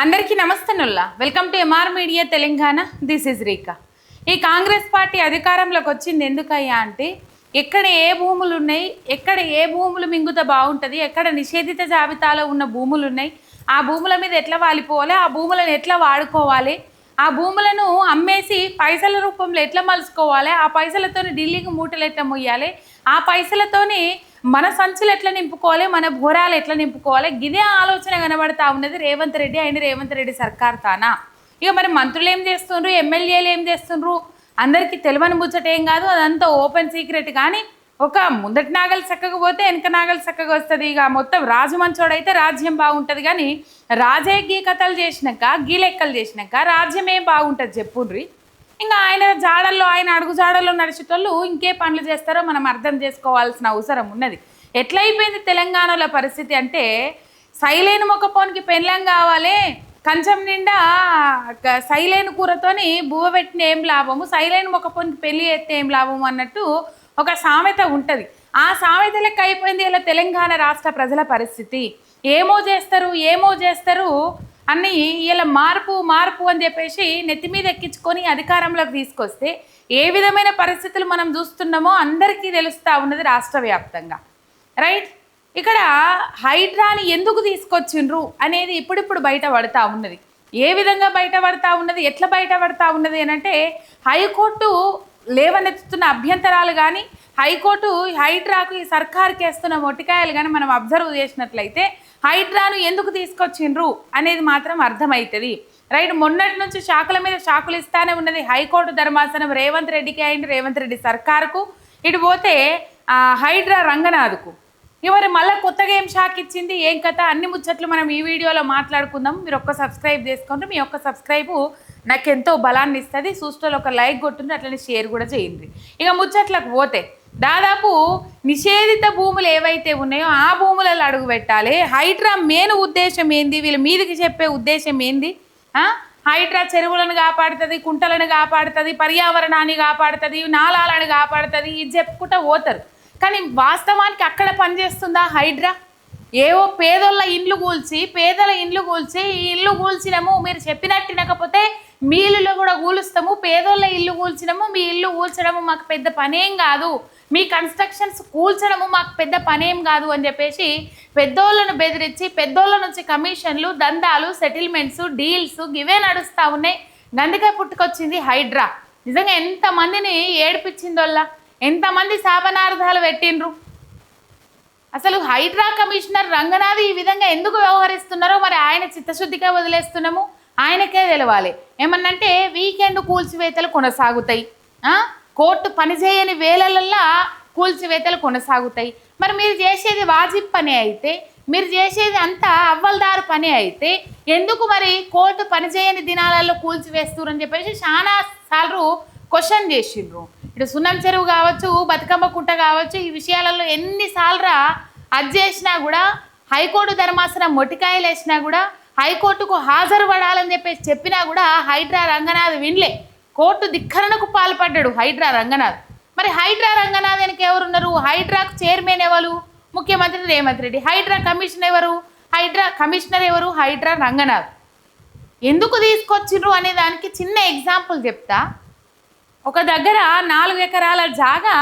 అందరికీ నమస్తేనుల్లా welcome to MR media Telangana. This is Rika. ఈ కాంగ్రెస్ పార్టీ అధికారంలోకి వచ్చింది ఎందుకయ్యా అంటే ఎక్కడ ఏ భూములు ఉన్నాయి, ఎక్కడ ఏ భూములు మింగుత బాగుంటుంది, ఎక్కడ నిషేధిత జాబితాలో ఉన్న భూములు ఉన్నాయి, ఆ భూముల మీద ఎట్లా వాలిపోవాలి, ఆ భూములను ఎట్లా వాడుకోవాలి, ఆ భూములను అమ్మేసి పైసల రూపంలో ఎట్లా మలుచుకోవాలి, ఆ పైసలతోని ఢిల్లీకి మూటలు ఎట్లా మొయ్యాలి, ఆ పైసలతోని మన సంచులు ఎట్లా నింపుకోవాలి, మన భోరాలు ఎట్లా నింపుకోవాలి, గిదే ఆలోచన కనబడతా ఉన్నది రేవంత్ రెడ్డి అయిన రేవంత్ రెడ్డి సర్కార్ తానా. ఇక మరి మంత్రులు ఏం చేస్తుండ్రు, ఎమ్మెల్యేలు ఏం చేస్తుండ్రు, అందరికీ తెలియని ముచ్చట ఏం కాదు, అదంతా ఓపెన్ సీక్రెట్. కానీ ఒక ముందటి నాగలు చక్కగా పోతే వెనక నాగలు చక్కగా వస్తుంది. ఇక మొత్తం రాజు మంచోడైతే రాజ్యం బాగుంటుంది. కానీ రాజే గీ కథలు చేసినాక, గీ లెక్కలు చేసినాక రాజ్యం ఏం బాగుంటుంది చెప్పుండ్రి. ఇంకా ఆయన జాడల్లో, ఆయన అడుగు జాడల్లో నడిచేటోళ్ళు ఇంకే పనులు చేస్తారో మనం అర్థం చేసుకోవాల్సిన అవసరం ఉన్నది. ఎట్లయిపోయింది తెలంగాణలో పరిస్థితి అంటే, సైలేను మొక్కపోనికి పెళ్ళం కావాలి, కంచం నిండా సైలేను కూరతోని బువ్వ పెట్టిన ఏం లాభము, సైలేను మొక్కపోనికి పెళ్ళి ఎత్తే ఏం లాభము అన్నట్టు ఒక సామెత ఉంటుంది. ఆ సామెత లెక్క అయిపోయింది ఇలా తెలంగాణ రాష్ట్ర ప్రజల పరిస్థితి. ఏమో చేస్తారు అన్నీ ఇలా మార్పు అని చెప్పేసి నెత్తి మీద ఎక్కించుకొని అధికారంలోకి తీసుకొస్తే ఏ విధమైన పరిస్థితులు మనం చూస్తున్నామో అందరికీ తెలుస్తూ ఉన్నది రాష్ట్ర వ్యాప్తంగా. రైట్, ఇక్కడ హైడ్రాని ఎందుకు తీసుకొచ్చిండ్రు అనేది ఇప్పుడిప్పుడు బయటపడతా ఉన్నది. ఏ విధంగా బయటపడతా ఉన్నది, ఎట్లా బయటపడతా ఉన్నది అని అంటే, హైకోర్టు లేవనెత్తుతున్న అభ్యంతరాలు కానీ, హైకోర్టు హైడ్రాకు ఈ సర్కార్కి వేస్తున్న మొట్టికాయలు కానీ మనం అబ్జర్వ్ చేసినట్లయితే హైడ్రాను ఎందుకు తీసుకొచ్చిండ్రు అనేది మాత్రం అర్థమవుతుంది. రైట్, మొన్నటి నుంచి షాకుల మీద షాకులు ఇస్తానే ఉన్నది హైకోర్టు ధర్మాసనం రేవంత్ రెడ్డికి అయింది, రేవంత్ రెడ్డి సర్కారుకు. ఇటు పోతే హైడ్రా రంగనాథ్కు. ఇవరి మళ్ళీ కొత్తగా ఏం షాక్ ఇచ్చింది, ఏం కథ, అన్ని ముచ్చట్లు మనం ఈ వీడియోలో మాట్లాడుకుందాం. మీరు ఒక్క సబ్స్క్రైబ్ చేసుకోండి, మీ ఒక్క సబ్స్క్రైబు నాకు ఎంతో బలాన్ని ఇస్తుంది. చూస్తూ ఒక లైక్ కొట్టుండి, అట్లనే షేర్ కూడా చేయండి. ఇక ముచ్చట్లకు పోతే దాదాపు నిషేధిత భూములు ఏవైతే ఉన్నాయో ఆ భూములలో అడుగు పెట్టాలి. హైడ్రా మెయిన్ ఉద్దేశం ఏంది, వీళ్ళ మీదకి చెప్పే ఉద్దేశం ఏంది? హైడ్రా చెరువులను కాపాడుతుంది, కుంటలను కాపాడుతుంది, పర్యావరణాన్ని కాపాడుతుంది, నాలాలను కాపాడుతుంది, ఇది చెప్పుకుంటూ పోతారు. కానీ వాస్తవానికి అక్కడ పనిచేస్తుందా హైడ్రా? ఏవో పేదల ఇండ్లు కూల్చి ఈ ఇల్లు కూల్చినాము, మీరు చెప్పినట్టు వినకపోతే మీ ఇల్లులో కూడా కూలుస్తాము, పేదోళ్ళ ఇల్లు కూల్చినాము, మీ ఇల్లు కూల్చడము మాకు పెద్ద పనేం కాదు, మీ కన్స్ట్రక్షన్స్ కూల్చడము మాకు పెద్ద పనేం కాదు అని చెప్పేసి పెద్దోళ్ళను బెదిరించి పెద్దోళ్ళ నుంచి కమిషన్లు, దందాలు, సెటిల్మెంట్స్, డీల్స్ ఇవే నడుస్తూ ఉన్నాయి. గందుకే పుట్టుకొచ్చింది హైడ్రా. నిజంగా ఎంతమందిని ఏడిపించిందోళ్ళ, ఎంతమంది శాపనార్థాలు పెట్టిండ్రు. అసలు హైడ్రా కమిషనర్ రంగనాథ్ ఈ విధంగా ఎందుకు వ్యవహరిస్తున్నారో మరి ఆయన చిత్తశుద్ధిగా వదిలేస్తున్నాము, ఆయనకే తెలవాలి. ఏమన్నంటే వీకెండ్ కూల్చివేతలు కొనసాగుతాయి, కోర్టు పనిచేయని వేళలల్లా కూల్చివేతలు కొనసాగుతాయి. మరి మీరు చేసేది వాజిబ్ పని అయితే, మీరు చేసేది అంతా అవ్వల్దారు పని అయితే ఎందుకు మరి కోర్టు పనిచేయని దినాలలో కూల్చివేస్తున్నారు అని చెప్పేసి చాలా సార్లు క్వశ్చన్ చేసిండ్రు. ఇటు సున్నం చెరువు కావచ్చు, బతుకమ్మ కుంట కావచ్చు, ఈ విషయాలలో ఎన్నిసార్లు అది చేసినా కూడా, హైకోర్టు ధర్మాసనం మొటికాయలు వేసినా కూడా, హైకోర్టుకు హాజరు పడాలని చెప్పేసి చెప్పినా కూడా హైడ్రా రంగనాథ్ వినలే. కోర్టు ధిక్కరణకు పాల్పడ్డాడు హైడ్రా రంగనాథ్. మరి హైడ్రా రంగనాథ్ వెనక ఎవరున్నారు? హైడ్రాకు చైర్మన్ ఎవరు? ముఖ్యమంత్రి రేవంత్ రెడ్డి. హైడ్రా కమిషనర్ ఎవరు? హైడ్రా రంగనాథ్. ఎందుకు తీసుకొచ్చిండ్రు అనే దానికి చిన్న ఎగ్జాంపుల్ చెప్తా. ఒక దగ్గర 4 ఎకరాల జాగా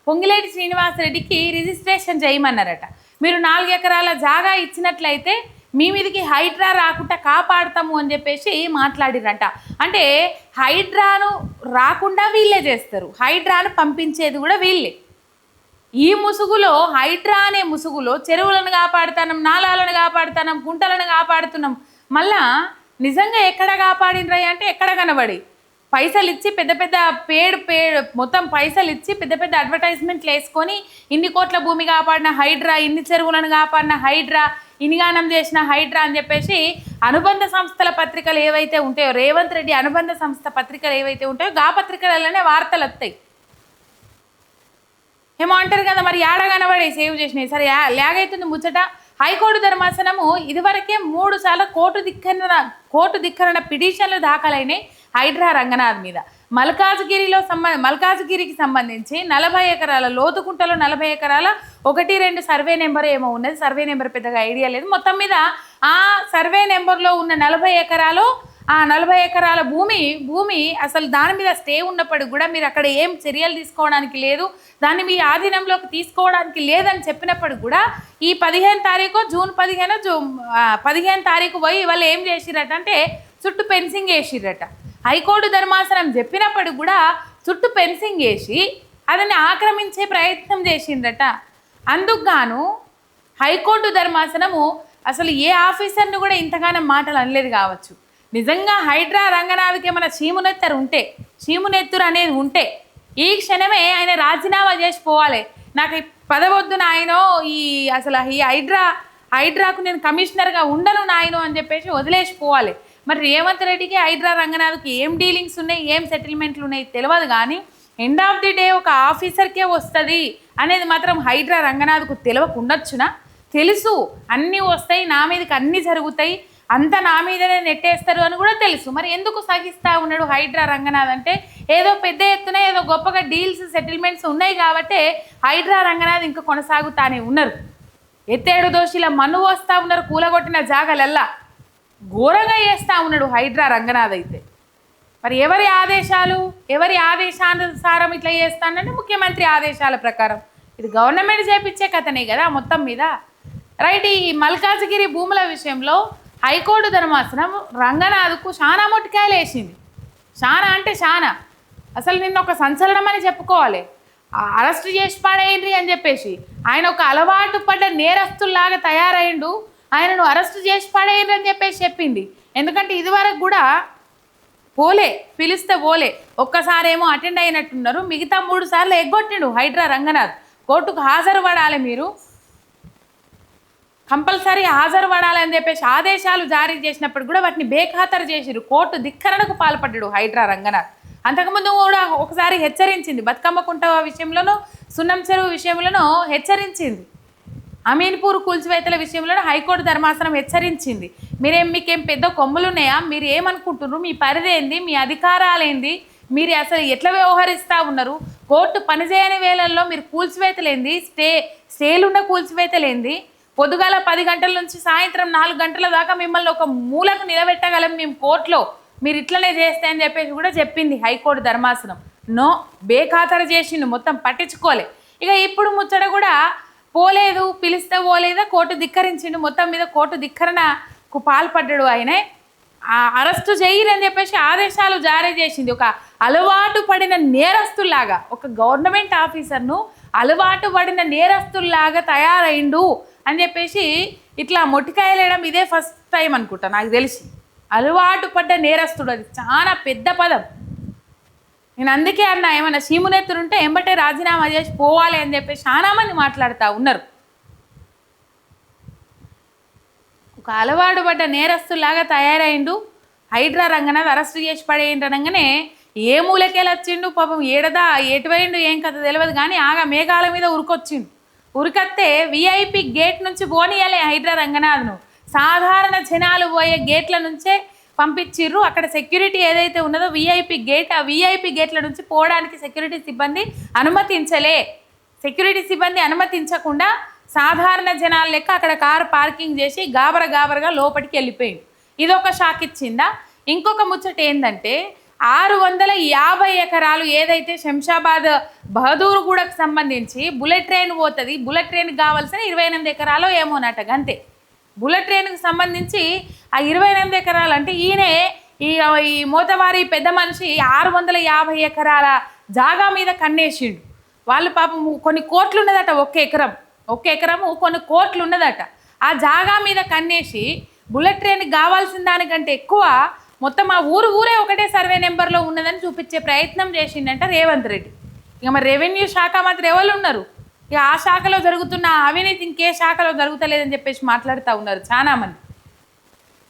పొంగిలేటి శ్రీనివాసరెడ్డికి రిజిస్ట్రేషన్ చేయమన్నారట. మీరు 4 ఎకరాల జాగా ఇచ్చినట్లయితే మీ మీదకి హైడ్రా రాకుండా కాపాడుతాము అని చెప్పేసి మాట్లాడిరంట. అంటే హైడ్రాను రాకుండా వీళ్ళే చేస్తారు, హైడ్రాను పంపించేది కూడా వీళ్ళే. ఈ ముసుగులో, హైడ్రా అనే ముసుగులో చెరువులను కాపాడుతున్నాం, నాలాలను కాపాడుతున్నాం, కుంటలను కాపాడుతున్నాం. మళ్ళా నిజంగా ఎక్కడ కాపాడినరా అంటే ఎక్కడ కనబడి పైసలు ఇచ్చి పెద్ద మొత్తం పైసలు ఇచ్చి పెద్ద అడ్వర్టైజ్మెంట్లు వేసుకొని ఇన్ని కోట్ల భూమి కాపాడిన హైడ్రా, ఇన్ని చెరువులను కాపాడిన హైడ్రా, ఇనిగానం చేసిన హైడ్రా అని చెప్పేసి అనుబంధ సంస్థల పత్రికలు ఏవైతే ఉంటాయో, రేవంత్ రెడ్డి అనుబంధ సంస్థ పత్రికలు ఏవైతే ఉంటాయో ఆ పత్రికలలోనే వార్తలు వస్తాయి. ఏమో అంటారు కదా, మరి ఏడ కనబడి సేవ్ చేసినాయి. సరే లాగైతుంది ముచ్చట. హైకోర్టు ధర్మాసనము ఇదివరకే 3 సార్లు కోర్టు ధిక్కరణ పిటిషన్లు దాఖలైనాయి. హైడ్రా రంగనాథ్ మీద. మల్కాజ్గిరికి సంబంధించి 40 ఎకరాల లోతుకుంటలో 40 ఎకరాల 1-2 సర్వే నెంబర్ ఏమో ఉన్నది. సర్వే నెంబర్ పెద్దగా ఐడియా లేదు. మొత్తం మీద ఆ సర్వే నెంబర్లో ఉన్న 40 ఎకరాలు, ఆ 40 ఎకరాల భూమి అసలు దాని మీద స్టే ఉన్నప్పటికి కూడా మీరు అక్కడ ఏం చర్యలు తీసుకోవడానికి లేదు, దాన్ని మీ ఆధీనంలోకి తీసుకోవడానికి లేదని చెప్పినప్పటికి కూడా ఈ 15 తారీఖు జూన్ 15 తారీఖు పోయి వాళ్ళు ఏం చేసిరట అంటే చుట్టూ ఫెన్సింగ్ వేసిరట. హైకోర్టు ధర్మాసనం చెప్పినప్పటికి కూడా చుట్టూ ఫెన్సింగ్ వేసి అదని ఆక్రమించే ప్రయత్నం చేసిందట. అందుకు గాను హైకోర్టు ధర్మాసనము అసలు ఏ ఆఫీసర్ని కూడా ఇంతగానో మాటలు అనలేదు కావచ్చు. నిజంగా హైడ్రా రంగనాథ్కి ఏమైనా చీమునెత్తురు అనేది ఉంటే ఈ క్షణమే ఆయన రాజీనామా చేసి పోవాలి. నాకు పదవద్దు నాయనో, అసలు ఈ హైడ్రాకు నేను కమిషనర్గా ఉండను నాయనో అని చెప్పేసి వదిలేసిపోవాలి. మరి రేవంత్ రెడ్డికి హైడ్రా రంగనాథ్కి ఏం డీలింగ్స్ ఉన్నాయి, ఏం సెటిల్మెంట్లు ఉన్నాయి తెలియదు. కానీ ఎండ్ ఆఫ్ ది డే ఒక ఆఫీసర్కే వస్తుంది అనేది మాత్రం హైడ్రా రంగనాథ్కు తెలియకుండొచ్చునా? తెలుసు, అన్నీ వస్తాయి, నా మీదకి అన్నీ జరుగుతాయి, అంతా నా మీదనే నెట్టేస్తారు అని కూడా తెలుసు. మరి ఎందుకు సహిస్తూ ఉన్నాడు హైడ్రా రంగనాథ్ అంటే ఏదో పెద్ద ఎత్తున ఏదో గొప్పగా డీల్స్ సెటిల్మెంట్స్ ఉన్నాయి కాబట్టి హైడ్రా రంగనాథ్ ఇంకా కొనసాగుతానే ఉన్నారు. ఎత్తేడు దోషిల మన్ను వస్తూ ఉన్నారు, కూలగొట్టిన జాగలల్లా ఘోరంగా చేస్తూ ఉన్నాడు హైడ్రా రంగనాథ్. అయితే మరి ఎవరి ఆదేశానుసారం ఇట్లా చేస్తానంటే ముఖ్యమంత్రి ఆదేశాల ప్రకారం. ఇది గవర్నమెంట్ చేపించే కథనే కదా మొత్తం మీద, రైట్. ఈ మల్కాజ్గిరి భూముల విషయంలో హైకోర్టు ధర్మాసనం రంగనాథ్కు చాలా మొట్టికాయలు వేసింది. చాలా అంటే చాలా. అసలు నిన్న ఒక సంచలనం అని చెప్పుకోవాలి. అరెస్ట్ చేసి పడేయండి అని చెప్పేసి ఆయన ఒక అలవాటు పడ్డ నేరస్తుల్లాగా తయారైండు, ఆయనను అరెస్ట్ చేసి పడేయండి అని చెప్పేసి చెప్పింది. ఎందుకంటే ఇదివరకు కూడా పిలిస్తే ఒక్కసారేమో అటెండ్ అయినట్టున్నారు, మిగతా 3 సార్లు ఎగ్గొట్టిండు హైడ్రా రంగనాథ్. కోర్టుకు హాజరు పడాలి, మీరు కంపల్సరీ హాజరు పడాలని చెప్పేసి ఆదేశాలు జారీ చేసినప్పుడు కూడా వాటిని బేఖాతరు చేసిరు. కోర్టు ధిక్కరణకు పాల్పడ్డాడు హైడ్రా రంగనాథ్. అంతకుముందు కూడా ఒకసారి హెచ్చరించింది, బతుకమ్మ కుంట విషయంలోనూ సున్నం చెరువు విషయంలోనూ హెచ్చరించింది, అమీన్పూర్ కూల్చివేతల విషయంలో హైకోర్టు ధర్మాసనం హెచ్చరించింది. మీకేం పెద్ద కొమ్ములు ఉన్నాయా, మీరు ఏమనుకుంటున్నారు, మీ పరిధి ఏంది, మీ అధికారాలేంది, మీరు అసలు ఎట్లా వ్యవహరిస్తూ ఉన్నారు, కోర్టు పనిచేయని వేళల్లో మీరు కూల్చివేతలేంది, స్టేలున్న కూల్చివేతలేంది, పొద్దుగాల 10 గంటల నుంచి సాయంత్రం 4 గంటల దాకా మిమ్మల్ని ఒక మూలకు నిలబెట్టగలం మేము కోర్టులో, మీరు ఇట్లనే చేస్తే అని చెప్పేసి కూడా చెప్పింది హైకోర్టు ధర్మాసనం. నో, బేఖాతరు చేసిండు, మొత్తం పట్టించుకోలే. ఇక ఇప్పుడు ముచ్చట కూడా పిలిస్తే పోలేదా, కోర్టు ధిక్కరించిండు. మొత్తం మీద కోర్టు ధిక్కరణకు పాల్పడ్డాడు. ఆయనే అరెస్టు చేయరని చెప్పేసి ఆదేశాలు జారీ చేసింది. ఒక అలవాటు పడిన నేరస్తుల్లాగా, ఒక గవర్నమెంట్ ఆఫీసర్ను అలవాటు పడిన నేరస్తుల్లాగా తయారైండు అని చెప్పేసి ఇట్లా మొట్టికాయలేయడం ఇదే ఫస్ట్ టైం అనుకుంటా నాకు తెలిసి. అలవాటు పడ్డ నేరస్తుడు, అది చాలా పెద్ద పదం. నేను అందుకే అన్నా, ఏమైనా చీమునెత్తురుంటే ఎంబటే రాజీనామా చేసి పోవాలి అని చెప్పి చాలామంది మాట్లాడుతూ ఉన్నారు. ఒక అలవాటు పడ్డ నేరస్తులాగా తయారైండు హైడ్రా రంగనాథ్. అరెస్ట్ చేసి పడేయండి అనగానే ఏ మూలకేలు వచ్చిండు పాపం, ఎటువైండు ఏం కథ తెలియదు. కానీ మేఘాల మీద ఉరికొస్తే VIP గేట్ నుంచి పోనీయాలే హైడ్రా రంగనాథ్ను. సాధారణ జనాలు పోయే గేట్ల నుంచే పంపించిర్రు. అక్కడ సెక్యూరిటీ ఏదైతే ఉన్నదో VIP గేట్, ఆ VIP గేట్ల నుంచి పోవడానికి సెక్యూరిటీ సిబ్బంది అనుమతించకుండా సాధారణ జనాల లెక్క అక్కడ కారు పార్కింగ్ చేసి గాబరగా లోపలికి వెళ్ళిపోయింది. ఇదొక షాక్ ఇచ్చిందా? ఇంకొక ముచ్చట ఏంటంటే 650 ఎకరాలు ఏదైతే శంషాబాద్ బహదూర్గూడకు సంబంధించి బుల్లెట్ ట్రైన్ పోతుంది, బుల్లెట్ ట్రైన్కి కావాల్సిన 28 ఎకరాలు ఏమోనట అంతే. బుల్లెట్ ట్రైన్కి సంబంధించి ఆ 28 ఎకరాలు అంటే ఈయనే ఈ మోతవారి పెద్ద మనిషి 650 ఎకరాల జాగా మీద కన్నేసిండు. వాళ్ళు పాపం కొన్ని కోట్లు ఉన్నదట, ఒక్క ఎకరము కొన్ని కోట్లు ఉన్నదట. ఆ జాగా మీద కన్నేసి బుల్లెట్ ట్రైన్కి కావాల్సిన దానికంటే ఎక్కువ మొత్తం ఆ ఊరే ఒకటే సర్వే నెంబర్లో ఉన్నదని చూపించే ప్రయత్నం చేసిండంట రేవంత్ రెడ్డి. ఇక మరి రెవెన్యూ శాఖ మంత్రి ఎవరు ఉన్నారు, ఇక ఆ శాఖలో జరుగుతున్న అవినీతి ఇంకే శాఖలో జరుగుతలేదని చెప్పేసి మాట్లాడుతూ ఉన్నారు చాలామంది.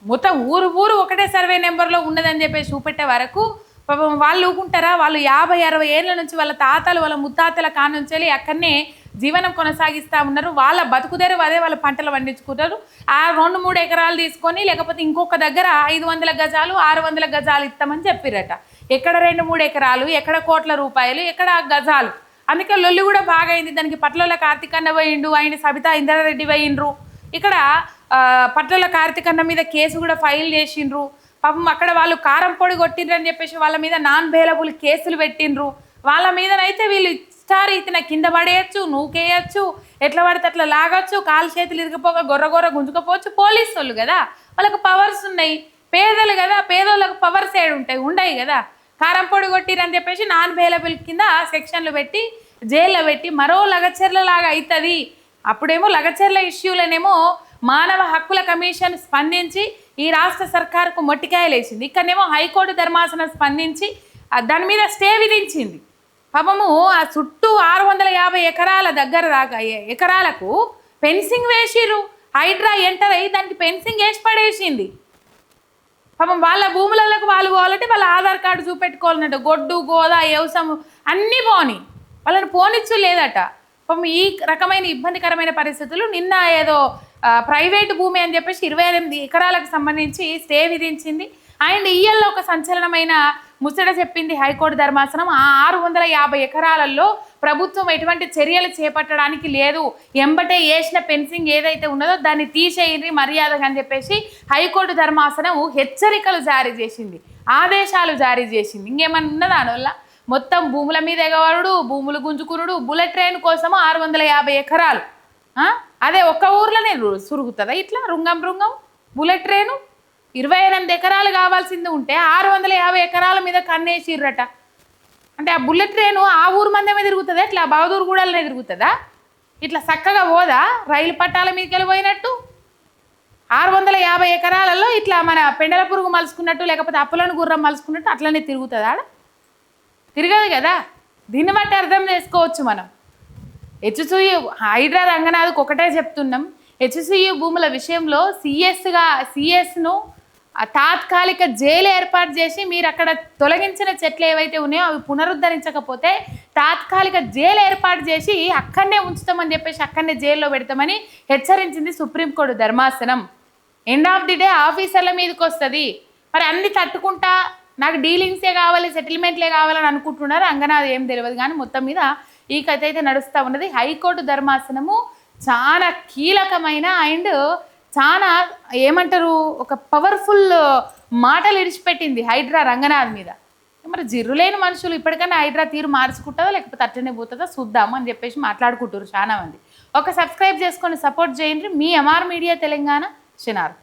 మొత్తం ఊరు ఒకటే సర్వే నెంబర్లో ఉన్నదని చెప్పేసి చూపెట్టే వరకు పాపం వాళ్ళు ఊకుంటారా? వాళ్ళు 50-60 ఏళ్ళ నుంచి వాళ్ళ తాతలు వాళ్ళ ముత్తాతల కానుంచి అక్కడనే జీవనం కొనసాగిస్తూ ఉన్నారు. వాళ్ళ బతుకుదేరు అదే, వాళ్ళ పంటలు పండించుకుంటారు. ఆ 2-3 ఎకరాలు తీసుకొని లేకపోతే ఇంకొక దగ్గర 500 గజాలు 600 గజాలు ఇస్తామని చెప్పిరట. ఎక్కడ 2-3 ఎకరాలు, ఎక్కడ కోట్ల రూపాయలు, ఎక్కడ గజాలు. అందుకే లొల్లి కూడా బాగా అయింది. దానికి పట్ల కార్తికన్న పోయిండు, ఆయన సబితా ఇంద్రారెడ్డి పోయిండ్రు. ఇక్కడ పట్ల కార్తికన్న మీద కేసు కూడా ఫైల్ చేసిండ్రు. పాపం అక్కడ వాళ్ళు కారం పొడి కొట్టిండ్రు అని చెప్పేసి వాళ్ళ మీద నాన్ బెయిలబుల్ కేసులు పెట్టిండ్రు. వాళ్ళ మీదనైతే వీళ్ళు ఇస్తారు ఇతన కింద పడేయచ్చు, నూకేయచ్చు, ఎట్లా పడితే అట్లా లాగచ్చు, కాలు చేతులు ఇరిగిపోక గొర్ర గుంజుకపోవచ్చు. పోలీసు వాళ్ళు కదా, వాళ్ళకి పవర్స్ ఉన్నాయి. పేదలు కదా, పేదోళ్ళకు పవర్స్ ఉంటాయి, ఉండయి కదా. కారం పొడి కొట్టిరని చెప్పేసి నాన్ బెయిలబుల్ కింద సెక్షన్లు పెట్టి జైల్లో పెట్టి మరో లగచర్ల లాగా అవుతుంది. అప్పుడేమో లగచర్ల ఇష్యూలనేమో మానవ హక్కుల కమిషన్ స్పందించి ఈ రాష్ట్ర సర్కారుకు మొట్టికాయలు వేసింది. ఇక్కడనేమో హైకోర్టు ధర్మాసనం స్పందించి దాని మీద స్టే విధించింది. పాపము ఆ చుట్టూ 650 ఎకరాల దగ్గర దాకా ఎకరాలకు ఫెన్సింగ్ వేసిరు. హైడ్రా ఎంటర్ అయ్యి దానికి ఫెన్సింగ్ వేసి పడేసింది. పాపం వాళ్ళ భూములకు వాళ్ళు పోవాలంటే వాళ్ళ ఆధార్ కార్డు చూపెట్టుకోవాలన్నట్టు. గొడ్డు గోదా వ్యవసాయం అన్నీ పోని, వాళ్ళని పోనిచ్చు లేదట. పాపం ఈ రకమైన ఇబ్బందికరమైన పరిస్థితులు నిన్న ఏదో ప్రైవేటు భూమి అని చెప్పేసి 28 ఎకరాలకు సంబంధించి స్టే విధించింది. అండ్ ఇయ్యల్లో ఒక సంచలనమైన ముచ్చట చెప్పింది హైకోర్టు ధర్మాసనం. ఆ 650 ఎకరాలలో ప్రభుత్వం ఎటువంటి చర్యలు చేపట్టడానికి లేదు, ఎంబటే వేసిన ఫెన్సింగ్ ఏదైతే ఉన్నదో దాన్ని తీసేయండి మర్యాదగా అని చెప్పేసి హైకోర్టు ధర్మాసనం హెచ్చరికలు జారీ చేసింది, ఆదేశాలు జారీ చేసింది. ఇంకేమన్నా ఉన్నదా దానివల్ల? మొత్తం భూముల మీద ఎగవరుడు, భూములు గుంజుకునుడు, బుల్లెట్ ట్రైన్ కోసము 650 ఎకరాలు. అదే ఒక్క ఊర్లోనే సురుగుతుందా ఇట్లా రుంగం బుల్లెట్ ట్రైను? 28 ఎకరాలు కావాల్సింది ఉంటే 650 ఎకరాల మీద కన్నేసిర్రట. అంటే ఆ బుల్లెట్ ట్రైను ఆ ఊరు మందమే తిరుగుతుందా? ఇట్లా బహదూర్ గూడలనే తిరుగుతుందా? ఇట్లా చక్కగా పోదా రైలు పట్టాల మీదకి వెళ్ళిపోయినట్టు? 650 ఎకరాలలో ఇట్లా మన పెండల పురుగు మలుసుకున్నట్టు లేకపోతే అప్పులను గుర్రం మలుసుకున్నట్టు అట్లనే తిరుగుతుందా? తిరగదు కదా. దీన్ని బట్టి అర్థం చేసుకోవచ్చు మనం. హెచ్సియు హైడ్రా రంగనాథ్కి ఒకటే చెప్తున్నాం, హెచ్సియు భూముల విషయంలో సిఎస్ను తాత్కాలిక జైలు ఏర్పాటు చేసి మీరు అక్కడ తొలగించిన చెట్లు ఏవైతే ఉన్నాయో అవి పునరుద్ధరించకపోతే తాత్కాలిక జైలు ఏర్పాటు చేసి అక్కడనే ఉంచుతామని చెప్పేసి అక్కడనే జైల్లో పెడతామని హెచ్చరించింది సుప్రీంకోర్టు ధర్మాసనం. ఎండ్ ఆఫ్ ది డే ఆఫీసర్ల మీదకి వస్తుంది. మరి అన్ని తట్టుకుంటా నాకు డీలింగ్సే కావాలి, సెటిల్మెంట్లే కావాలని అనుకుంటున్నారు. అంగనాది ఏం తెలియదు కానీ మొత్తం మీద ఈ కథ అయితే నడుస్తూ ఉన్నది. హైకోర్టు ధర్మాసనము చాలా కీలకమైన అండ్ చాలా ఏమంటారు ఒక పవర్ఫుల్ మాటలు ఇడిచిపెట్టింది హైడ్రా రంగనాథ్ మీద. మరి జిర్రులేని మనుషులు ఇప్పటికైనా హైడ్రా తీరు మార్చుకుంటుందా లేకపోతే అట్టనే పోతుందా చూద్దాము అని చెప్పేసి మాట్లాడుకుంటారు చాలా మంది. ఒక సబ్స్క్రైబ్ చేసుకొని సపోర్ట్ చేయండి. మీ ఎంఆర్ మీడియా తెలంగాణ చిన్నారు.